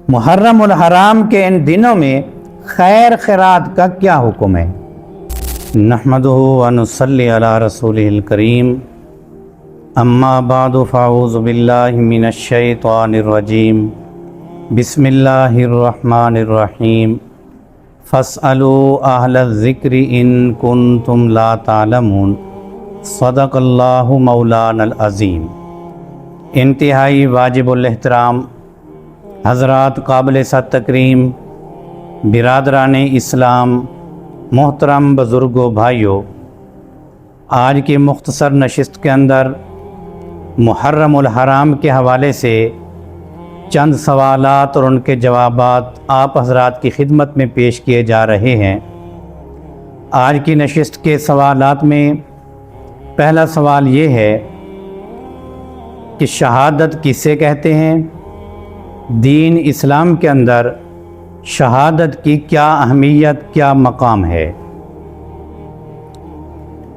محرم الحرام کے ان دنوں میں خیر خیرات کا کیا حکم ہے؟ نحمدہ و نصلی علی رسولہ الکریم، اما بعد فاعوذ باللہ من الشیطان الرجیم، بسم اللہ الرحمن الرحیم، فاسألوا اہل الذکر ان کنتم لا تعلمون، صدق اللہ مولانا العظیم۔ انتہائی واجب الاحترام حضرات، قابل تکریم برادران اسلام، محترم بزرگوں، بھائیوں، آج کی مختصر نشست کے اندر محرم الحرام کے حوالے سے چند سوالات اور ان کے جوابات آپ حضرات کی خدمت میں پیش کیے جا رہے ہیں۔ آج کی نشست کے سوالات میں پہلا سوال یہ ہے کہ شہادت کسے کہتے ہیں؟ دین اسلام کے اندر شہادت کی کیا اہمیت، کیا مقام ہے؟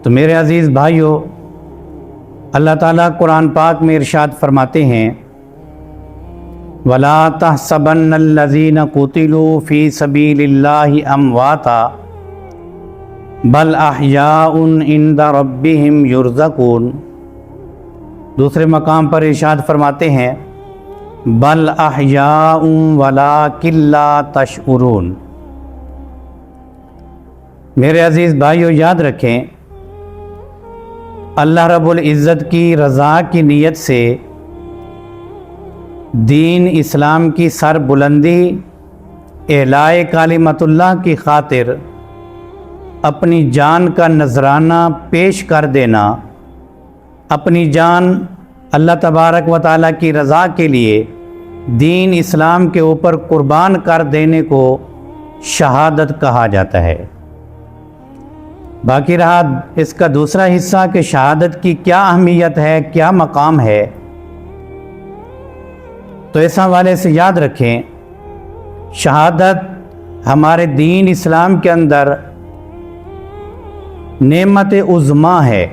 تو میرے عزیز بھائیوں، اللہ تعالیٰ قرآن پاک میں ارشاد فرماتے ہیں، وَلَا تَحْسَبَنَّ الَّذِينَ قُتِلُوا فِي سَبِيلِ اللَّهِ أَمْوَاتًا بَلْ أَحْيَاءٌ عِندَ رَبِّهِمْ يُرْزَقُونَ۔ دوسرے مقام پر ارشاد فرماتے ہیں، بَلْ أَحْيَاءٌ وَلَٰكِن لَّا تَشْعُرُونَ۔ میرے عزیز بھائیو، یاد رکھیں، اللہ رب العزت کی رضا کی نیت سے دین اسلام کی سر بلندی، اعلاء کلمت اللہ کی خاطر اپنی جان کا نذرانہ پیش کر دینا، اپنی جان اللہ تبارک و تعالیٰ کی رضا کے لیے دین اسلام کے اوپر قربان کر دینے کو شہادت کہا جاتا ہے۔ باقی رہا اس کا دوسرا حصہ کہ شہادت کی کیا اہمیت ہے، کیا مقام ہے، تو اس حوالے سے یاد رکھیں، شہادت ہمارے دین اسلام کے اندر نعمت عظمیٰ ہے۔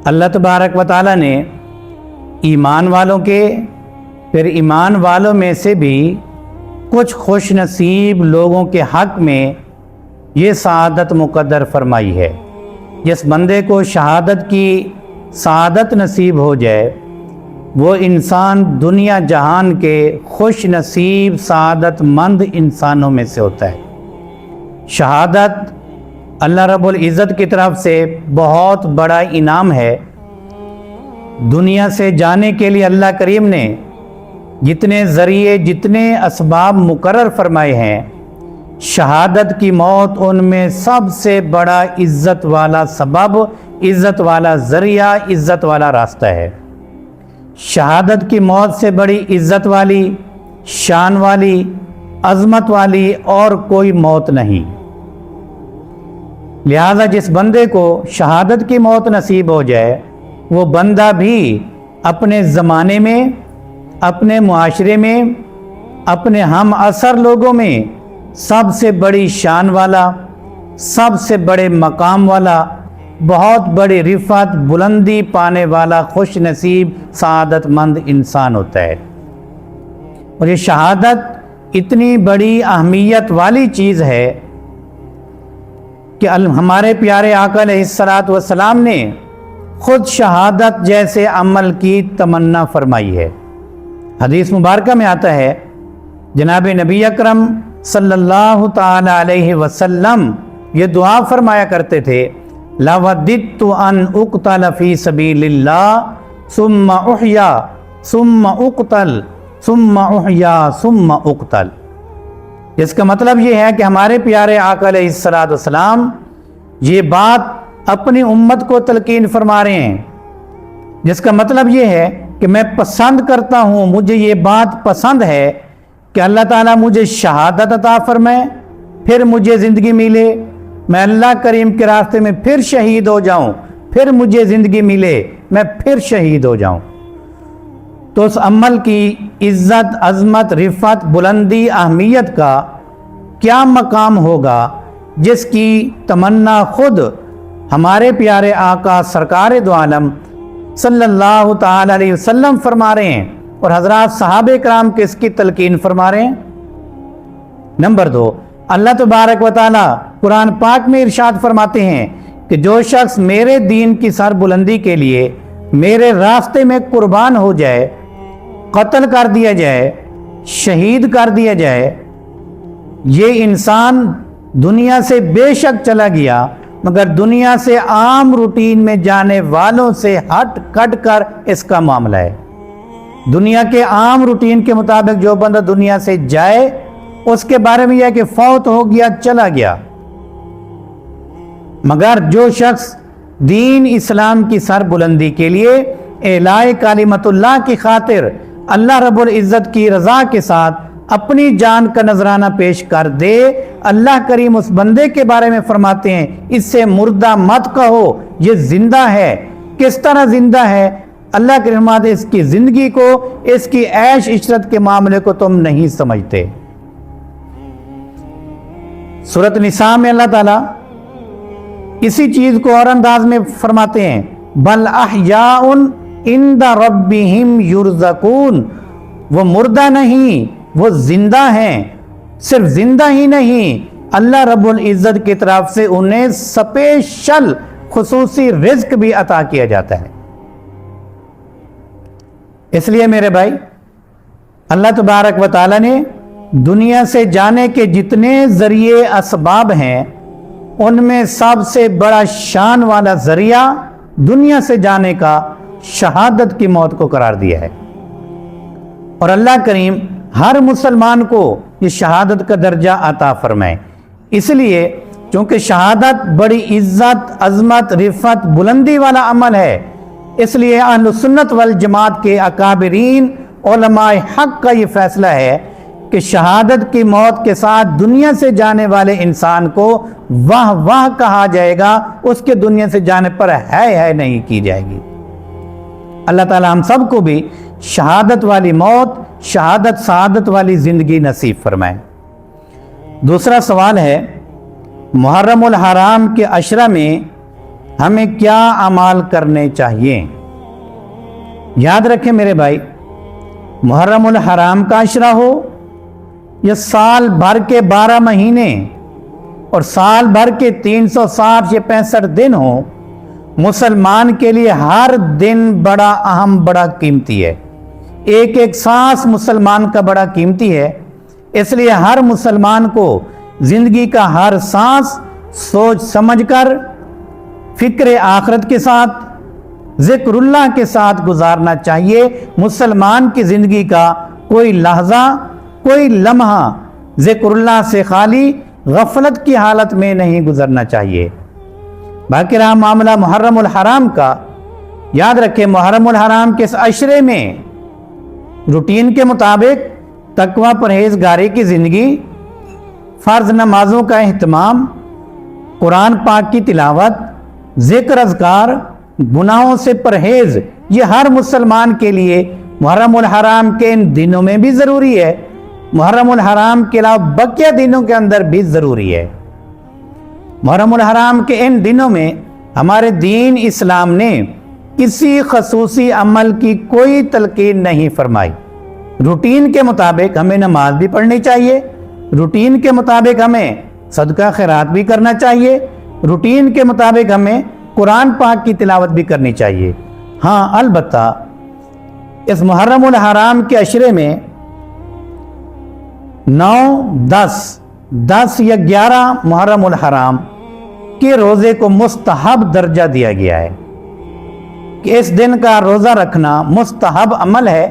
اللہ تبارک و تعالیٰ نے ایمان والوں کے، پھر ایمان والوں میں سے بھی کچھ خوش نصیب لوگوں کے حق میں یہ سعادت مقدر فرمائی ہے۔ جس بندے کو شہادت کی سعادت نصیب ہو جائے، وہ انسان دنیا جہان کے خوش نصیب سعادت مند انسانوں میں سے ہوتا ہے۔ شہادت اللہ رب العزت کی طرف سے بہت بڑا انعام ہے۔ دنیا سے جانے کے لیے اللہ کریم نے جتنے ذریعے، جتنے اسباب مقرر فرمائے ہیں، شہادت کی موت ان میں سب سے بڑا عزت والا سبب، عزت والا ذریعہ، عزت والا راستہ ہے۔ شہادت کی موت سے بڑی عزت والی، شان والی، عظمت والی اور کوئی موت نہیں۔ لہذا جس بندے کو شہادت کی موت نصیب ہو جائے، وہ بندہ بھی اپنے زمانے میں، اپنے معاشرے میں، اپنے ہم عصر لوگوں میں سب سے بڑی شان والا، سب سے بڑے مقام والا، بہت بڑی رفعت، بلندی پانے والا خوش نصیب سعادت مند انسان ہوتا ہے۔ اور یہ شہادت اتنی بڑی اہمیت والی چیز ہے کہ ہمارے پیارے آقا علیہ الصلوۃ والسلام نے خود شہادت جیسے عمل کی تمنا فرمائی ہے۔ حدیث مبارکہ میں آتا ہے، جناب نبی اکرم صلی اللہ تعالی علیہ وسلم یہ دعا فرمایا کرتے تھے، لَوَدِدْتُ أَنْ أُقْتَلَ فِي سَبِيلِ اللَّهِ ثُمَّ أُحْيَا ثُمَّ أُقْتَلْ ثُمَّ أُحْيَا ثُمَّ أُقْتَلْ۔ جس کا مطلب یہ ہے کہ ہمارے پیارے آقا علیہ الصلوۃ والسلام یہ بات اپنی امت کو تلقین فرما رہے ہیں، جس کا مطلب یہ ہے کہ میں پسند کرتا ہوں، مجھے یہ بات پسند ہے کہ اللہ تعالیٰ مجھے شہادت عطا فرمائے، پھر مجھے زندگی ملے، میں اللہ کریم کے راستے میں پھر شہید ہو جاؤں، پھر مجھے زندگی ملے، میں پھر شہید ہو جاؤں۔ تو اس عمل کی عزت، عظمت، رفعت، بلندی، اہمیت کا کیا مقام ہوگا جس کی تمنا خود ہمارے پیارے آقا سرکار دو عالم صلی اللہ تعالی علیہ وسلم فرما رہے ہیں اور حضرات صحابہ کرام کے اس کی تلقین فرما رہے ہیں۔ نمبر 2، اللہ تبارک و تعالی قرآن پاک میں ارشاد فرماتے ہیں کہ جو شخص میرے دین کی سر بلندی کے لیے میرے راستے میں قربان ہو جائے، قتل کر دیا جائے، شہید کر دیا جائے، یہ انسان دنیا سے بے شک چلا گیا مگر دنیا سے عام روٹین میں جانے والوں سے ہٹ کٹ کر اس کا معاملہ ہے۔ دنیا کے عام روٹین کے مطابق جو بندہ دنیا سے جائے اس کے بارے میں یہ کہ فوت ہو گیا، چلا گیا، مگر جو شخص دین اسلام کی سر بلندی کے لیے اعلاء کلمت اللہ کی خاطر اللہ رب العزت کی رضا کے ساتھ اپنی جان کا نذرانہ پیش کر دے، اللہ کریم اس بندے کے بارے میں فرماتے ہیں اس سے مردہ مت کہو، یہ زندہ ہے۔ کس طرح زندہ ہے؟ اللہ کریم فرماتے اس کی زندگی کو، اس کی عیش عشرت کے معاملے کو تم نہیں سمجھتے۔ سورۃ نساء میں اللہ تعالیٰ اسی چیز کو اور انداز میں فرماتے ہیں، بل احیاء عند ربہم یرزقون، وہ مردہ نہیں، وہ زندہ ہیں۔ صرف زندہ ہی نہیں، اللہ رب العزت کی طرف سے انہیں سپیشل خصوصی رزق بھی عطا کیا جاتا ہے۔ اس لیے میرے بھائی، اللہ تبارک و تعالی نے دنیا سے جانے کے جتنے ذریعے اسباب ہیں ان میں سب سے بڑا شان والا ذریعہ دنیا سے جانے کا شہادت کی موت کو قرار دیا ہے، اور اللہ کریم ہر مسلمان کو یہ شہادت کا درجہ عطا فرمائے۔ اس لیے چونکہ شہادت بڑی عزت، عظمت، رفعت، بلندی والا عمل ہے، اس لیے اہل سنت والجماعت کے اکابرین علماء حق کا یہ فیصلہ ہے کہ شہادت کی موت کے ساتھ دنیا سے جانے والے انسان کو واہ واہ کہا جائے گا، اس کے دنیا سے جانے پر ہے نہیں کی جائے گی۔ اللہ تعالی ہم سب کو بھی شہادت والی موت، شہادت سعادت والی زندگی نصیب فرمائے۔ دوسرا سوال ہے، محرم الحرام کے عشرہ میں ہمیں کیا اعمال کرنے چاہیے؟ یاد رکھیں میرے بھائی، محرم الحرام کا عشرہ ہو یا سال بھر کے 12 مہینے اور سال بھر کے 360 یا 65 دن ہوں، مسلمان کے لیے ہر دن بڑا اہم، بڑا قیمتی ہے۔ ایک ایک سانس مسلمان کا بڑا قیمتی ہے، اس لیے ہر مسلمان کو زندگی کا ہر سانس سوچ سمجھ کر فکر آخرت کے ساتھ، ذکر اللہ کے ساتھ گزارنا چاہیے۔ مسلمان کی زندگی کا کوئی لحظہ، کوئی لمحہ ذکر اللہ سے خالی غفلت کی حالت میں نہیں گزرنا چاہیے۔ باقی رہا معاملہ محرم الحرام کا، یاد رکھیں محرم الحرام کے اس عشرے میں روٹین کے مطابق تقوی پرہیزگاری کی زندگی، فرض نمازوں کا اہتمام، قرآن پاک کی تلاوت، ذکر اذکار، گناہوں سے پرہیز، یہ ہر مسلمان کے لیے محرم الحرام کے ان دنوں میں بھی ضروری ہے، محرم الحرام کے علاوہ بقیہ دنوں کے اندر بھی ضروری ہے۔ محرم الحرام کے ان دنوں میں ہمارے دین اسلام نے کسی خصوصی عمل کی کوئی تلقین نہیں فرمائی۔ روٹین کے مطابق ہمیں نماز بھی پڑھنی چاہیے، روٹین کے مطابق ہمیں صدقہ خیرات بھی کرنا چاہیے، روٹین کے مطابق ہمیں قرآن پاک کی تلاوت بھی کرنی چاہیے۔ ہاں البتہ اس محرم الحرام کے عشرے میں 9، 10 یا 11 محرم الحرام کے روزے کو مستحب درجہ دیا گیا ہے کہ اس دن کا روزہ رکھنا مستحب عمل ہے۔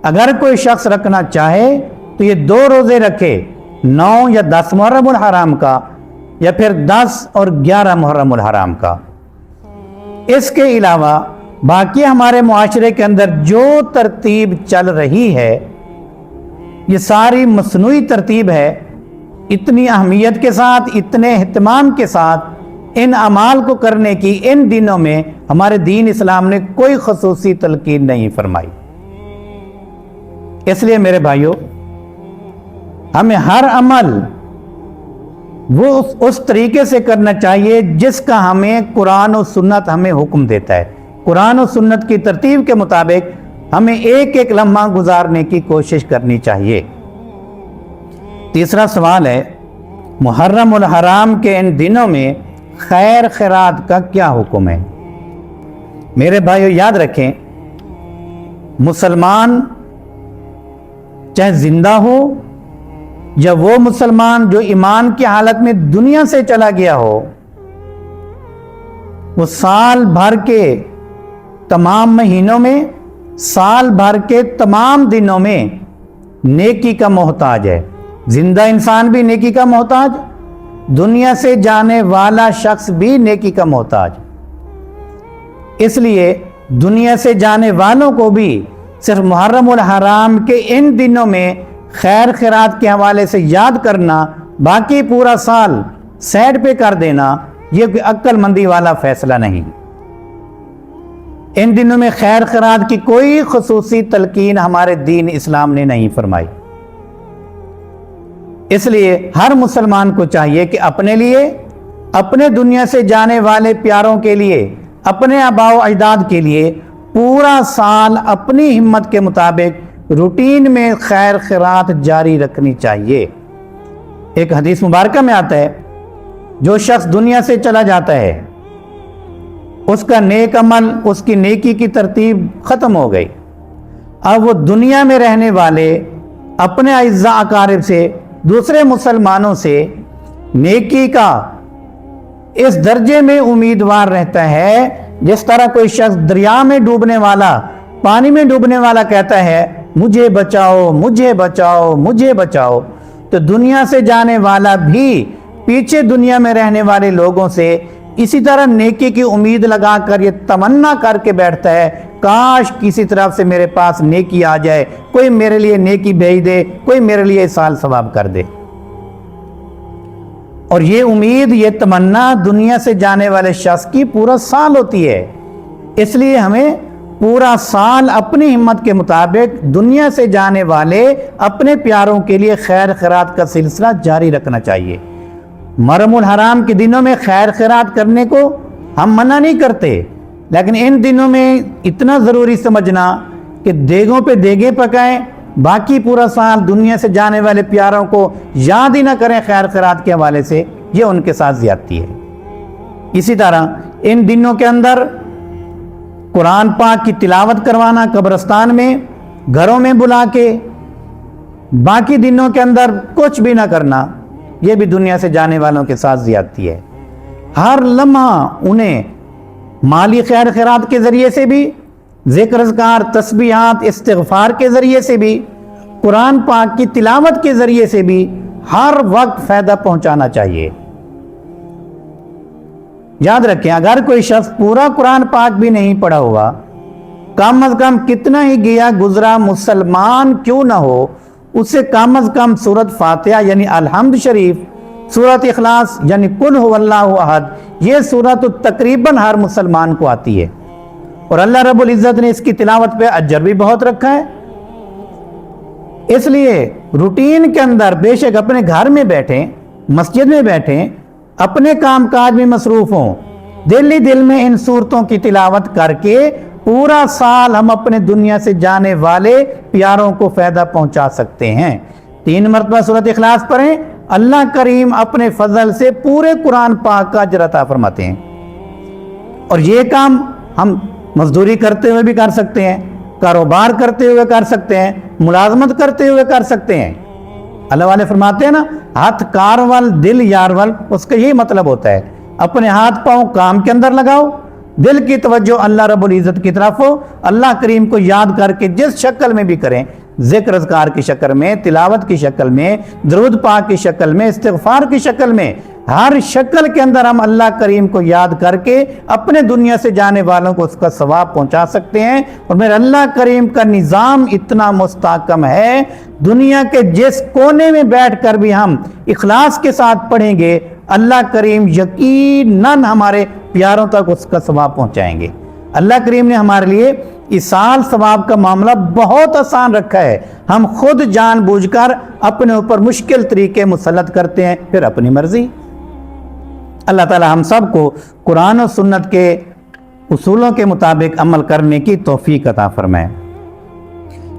اگر کوئی شخص رکھنا چاہے تو یہ 2 روزے رکھے، 9 یا 10 محرم الحرام کا، یا پھر 10 اور 11 محرم الحرام کا۔ اس کے علاوہ باقی ہمارے معاشرے کے اندر جو ترتیب چل رہی ہے یہ ساری مصنوعی ترتیب ہے۔ اتنی اہمیت کے ساتھ، اتنے اہتمام کے ساتھ ان اعمال کو کرنے کی ان دنوں میں ہمارے دین اسلام نے کوئی خصوصی تلقین نہیں فرمائی۔ اس لیے میرے بھائیوں، ہمیں ہر عمل وہ اس طریقے سے کرنا چاہیے جس کا ہمیں قرآن و سنت ہمیں حکم دیتا ہے۔ قرآن و سنت کی ترتیب کے مطابق ہمیں ایک ایک لمحہ گزارنے کی کوشش کرنی چاہیے۔ تیسرا سوال ہے، محرم الحرام کے ان دنوں میں خیر خیرات کا کیا حکم ہے؟ میرے بھائیو یاد رکھیں، مسلمان چاہے زندہ ہو یا وہ مسلمان جو ایمان کی حالت میں دنیا سے چلا گیا ہو، وہ سال بھر کے تمام مہینوں میں، سال بھر کے تمام دنوں میں نیکی کا محتاج ہے۔ زندہ انسان بھی نیکی کا محتاج، دنیا سے جانے والا شخص بھی نیکی کا محتاج۔ اس لیے دنیا سے جانے والوں کو بھی صرف محرم الحرام کے ان دنوں میں خیر خیرات کے حوالے سے یاد کرنا، باقی پورا سال سائڈ پہ کر دینا، یہ کوئی عقل مندی والا فیصلہ نہیں۔ ان دنوں میں خیر خیرات کی کوئی خصوصی تلقین ہمارے دین اسلام نے نہیں فرمائی۔ اس لیے ہر مسلمان کو چاہیے کہ اپنے لیے، اپنے دنیا سے جانے والے پیاروں کے لیے، اپنے آباء و اجداد کے لیے پورا سال اپنی ہمت کے مطابق روٹین میں خیر خیرات جاری رکھنی چاہیے۔ ایک حدیث مبارکہ میں آتا ہے، جو شخص دنیا سے چلا جاتا ہے، اس کا نیک عمل، اس کی نیکی کی ترتیب ختم ہو گئی۔ اب وہ دنیا میں رہنے والے اپنے اعزاء اقارب سے، دوسرے مسلمانوں سے نیکی کا اس درجے میں امیدوار رہتا ہے جس طرح کوئی شخص دریا میں ڈوبنے والا، پانی میں ڈوبنے والا کہتا ہے مجھے بچاؤ، مجھے بچاؤ، مجھے بچاؤ، تو دنیا سے جانے والا بھی پیچھے دنیا میں رہنے والے لوگوں سے اسی طرح نیکی کی امید لگا کر یہ تمنا کر کے بیٹھتا ہے، کاش کسی طرف سے میرے پاس نیکی آ جائے، کوئی میرے لیے نیکی بھیج دے، کوئی میرے لیے احسان ثواب کر دے۔ اور یہ امید، یہ تمنا دنیا سے جانے والے شخص کی پورا سال ہوتی ہے۔ اس لیے ہمیں پورا سال اپنی ہمت کے مطابق دنیا سے جانے والے اپنے پیاروں کے لیے خیر خیرات کا سلسلہ جاری رکھنا چاہیے۔ محرم الحرام کے دنوں میں خیر خیرات کرنے کو ہم منع نہیں کرتے، لیکن ان دنوں میں اتنا ضروری سمجھنا کہ دیگوں پہ دیگیں پکائیں، باقی پورا سال دنیا سے جانے والے پیاروں کو یاد ہی نہ کریں خیر خیرات کے حوالے سے، یہ ان کے ساتھ زیادتی ہے۔ اسی طرح ان دنوں کے اندر قرآن پاک کی تلاوت کروانا قبرستان میں، گھروں میں بلا کے، باقی دنوں کے اندر کچھ بھی نہ کرنا، یہ بھی دنیا سے جانے والوں کے ساتھ زیادتی ہے۔ ہر لمحہ انہیں مالی خیر خیرات کے ذریعے سے بھی، ذکر اذکار، تسبیحات، استغفار کے ذریعے سے بھی، قرآن پاک کی تلاوت کے ذریعے سے بھی ہر وقت فائدہ پہنچانا چاہیے۔ یاد رکھیں، اگر کوئی شخص پورا قرآن پاک بھی نہیں پڑھا ہوا، کم از کم کتنا ہی گیا گزرا مسلمان کیوں نہ ہو، اسے کم از کم سورۃ فاتحہ یعنی الحمد شریف، سورۃ اخلاص یعنی قل هو اللہ احد، یہ سورۃ تقریباً ہر مسلمان کو آتی ہے، اور اللہ رب العزت نے اس کی تلاوت پہ اجر بھی بہت رکھا ہے۔ اس لیے روٹین کے اندر بے شک اپنے گھر میں بیٹھیں، مسجد میں بیٹھیں، اپنے کام کاج میں مصروف ہوں، دل ہی دل میں ان سورتوں کی تلاوت کر کے پورا سال ہم اپنے دنیا سے جانے والے پیاروں کو فائدہ پہنچا سکتے ہیں۔ 3 مرتبہ سورۃ اخلاص پڑھیں، اللہ کریم اپنے فضل سے پورے قرآن پاک کا اجر عطا فرماتے ہیں۔ اور یہ کام ہم مزدوری کرتے ہوئے بھی کر سکتے ہیں، کاروبار کرتے ہوئے کر سکتے ہیں، ملازمت کرتے ہوئے کر سکتے ہیں۔ اللہ والے فرماتے ہیں نا، ہاتھ کار ول دل یار ول، اس کا یہی مطلب ہوتا ہے، اپنے ہاتھ پاؤں کام کے اندر لگاؤ، دل کی توجہ اللہ رب العزت کی طرف ہو، اللہ کریم کو یاد کر کے جس شکل میں بھی کریں، ذکر اذکار کی شکل میں، تلاوت کی شکل میں، درود پاک کی شکل میں، استغفار کی شکل میں، ہر شکل کے اندر ہم اللہ کریم کو یاد کر کے اپنے دنیا سے جانے والوں کو اس کا ثواب پہنچا سکتے ہیں۔ اور میرے اللہ کریم کا نظام اتنا مستحکم ہے، دنیا کے جس کونے میں بیٹھ کر بھی ہم اخلاص کے ساتھ پڑھیں گے، اللہ کریم یقیناً ہمارے پیاروں تک اس کا ثواب پہنچائیں گے۔ اللہ کریم نے ہمارے لیے ایصال ثواب کا معاملہ بہت آسان رکھا ہے، ہم خود جان بوجھ کر اپنے اوپر مشکل طریقے مسلط کرتے ہیں، پھر اپنی مرضی۔ اللہ تعالی ہم سب کو قرآن و سنت کے اصولوں کے مطابق عمل کرنے کی توفیق عطا فرمائے۔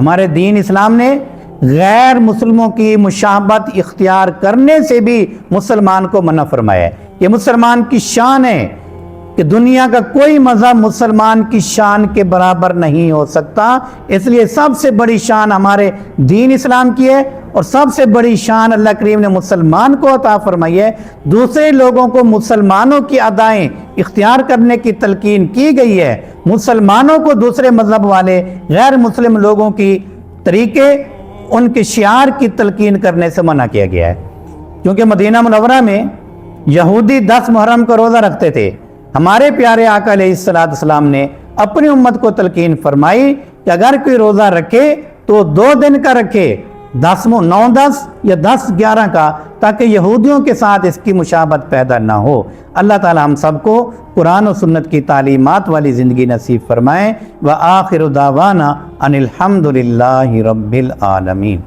ہمارے دین اسلام نے غیر مسلموں کی مشابہت اختیار کرنے سے بھی مسلمان کو منع فرمایا ہے۔ یہ مسلمان کی شان ہے کہ دنیا کا کوئی مذہب مسلمان کی شان کے برابر نہیں ہو سکتا، اس لیے سب سے بڑی شان ہمارے دین اسلام کی ہے، اور سب سے بڑی شان اللہ کریم نے مسلمان کو عطا فرمائی ہے۔ دوسرے لوگوں کو مسلمانوں کی ادائیں اختیار کرنے کی تلقین کی گئی ہے، مسلمانوں کو دوسرے مذہب والے غیر مسلم لوگوں کی طریقے، ان کے شعار کی تلقین کرنے سے منع کیا گیا ہے۔ کیونکہ مدینہ منورہ میں یہودی 10 محرم کو روزہ رکھتے تھے، ہمارے پیارے آقا علیہ السلام نے اپنی امت کو تلقین فرمائی کہ اگر کوئی روزہ رکھے تو 2 دن کا رکھے، 9-10 یا 10-11 کا، تاکہ یہودیوں کے ساتھ اس کی مشابہت پیدا نہ ہو۔ اللہ تعالی ہم سب کو قرآن و سنت کی تعلیمات والی زندگی نصیب فرمائیں۔ وآخر دعوانا ان الحمد للہ رب العالمین۔